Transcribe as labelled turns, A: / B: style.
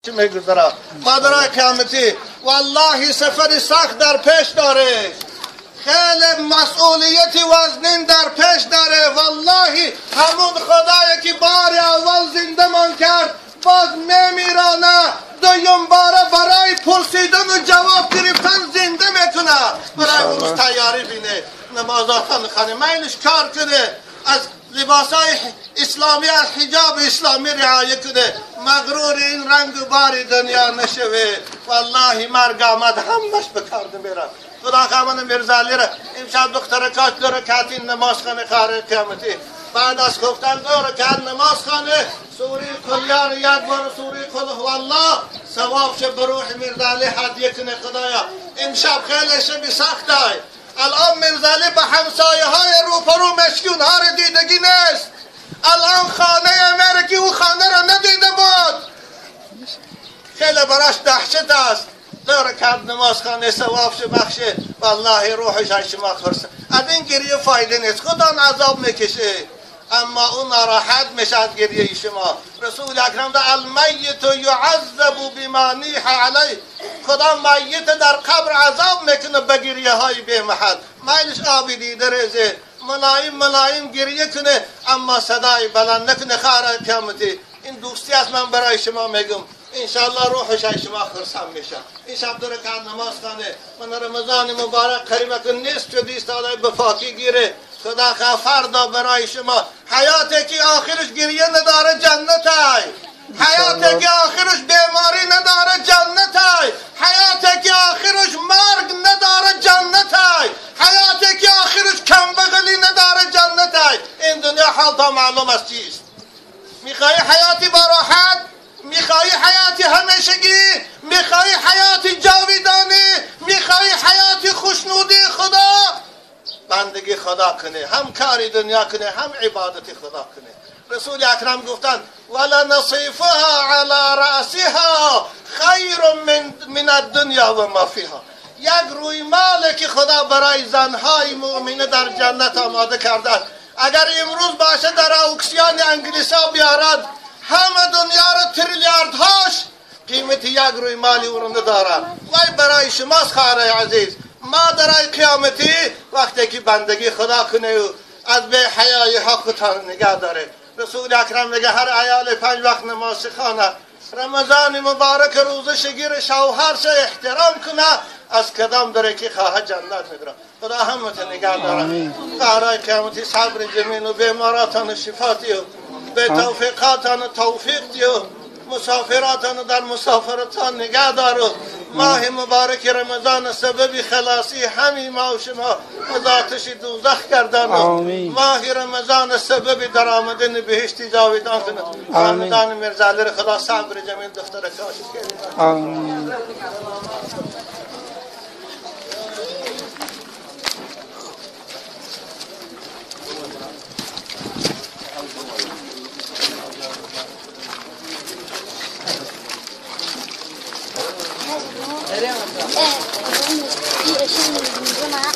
A: میگذرد مادرای قیامتی والله سفر سخت در پیش داره، خیلی مسئولیتی وزنین در پیش داره. والله همون خدایی که بار اول زنده من کرد باز میمیرانه، دویم باره برای پرسیدن و جواب گرفتن زنده میکنه. برای اون تیاری بینه، نمازاتان خانه میلش کار کنه، از لباسای اسلامی از حجاب اسلامی رعایت کنه، مغرور این رنگ و بار دنیا نشوه. والله مرگ آمد همش بکار نمیره. خدا خواهد میرزالی را امشب دختر کاش 2 رکعت نماز خانه خاره قیامتی، بعد از خفتن 2 رکعت نماز خانه سوره کلیار یک بار سوره قل هو الله ثواب شه بروح میرزالی هدیه کنه. خدایا امشب خیلی شب سخت های. الان میرزالی به همسایه های روپرو مشکون ها را دیدگی نیست. الان خانه میره که او خانه را ندیده بود، خیلی براش دهشت است. 2 رکعت نماز خانه ثواب شه بخشه، والله روحش از شما خرسه. از این گریه فایده نیست، خدا عذاب میکشه اما اون ناراحت میشه از گریه شما. رسول اکرم ده المیت یعذب بما نیح علیه، خدا میت در قبر عذاب میکنه به گریه های بی محل. میلش آبی دیده ریزه، ملایم گریه کنه اما صدای بلند نکنه. خیره قیامتی این دوستی است من برای شما میگم. انشاءالله روحش از شما خرسم میشه. این شب 2 رکعت نماز خانه من رمضان مبارک قریب که نیست شد ایستاده به پاکی گیره. خدا خواه فردا برای شما حیاتی که آخرش گریه نداره جنت های، حیاتی که آخرش بیماری نداره جنت های، حیاتی که آخرش مرگ نداره جنت های، حیاتی که آخرش کمبغلی نداره جنت های. این دنیا حال تا معلوم است چیست. میخوای حیاتی با راحت، میخوای حیاتی همیشگی، میخوای حیاتی جاویدانی، میخوای حیاتی خوشنودی خدا، بندگی خدا کنه، هم کاری دنیا کنه هم عبادت خدا کنه. رسول اکرم گفتن ولنصیفها علی رأسها خیر من الدنیا و ما فیها. یک روی مالی که خدا برای زنهای مؤمنه در جنت آماده کردن، اگر امروز باشه در اوکسیان انگلیسا بیارد همه دنیا رو تریلیاردهاش قیمت یک روی مالی او رو نداره. وای برای شماست خواهر عزیز، ما درای قیامتی وقتی که بندگی خدا کنه و از به حیای حقتان نگه داره. رسول اکرم میگه هر عیال 5 وقت نماز خانه رمضان مبارک روزه شگیر شوهرش احترام کنه، از کدام داره که خواه جنت میگره. خدا همت نگه داره. خواهرای قیامتی صبر جمیل و بیماراتان شفاتی و به توفیقاتان توفیق دیو، مسافراتان در مسافرتان نگه دارو. ماه مبارک رمضان سبب خلاصی همین ما و شما از آتش دوزخ کردن، ماه رمضان سبب در آمدن بهشت جاویدان کنه. رمضان میرزالی را خدا صبر جمیل دختر کاشی کرد. آمین.
B: في اشياء من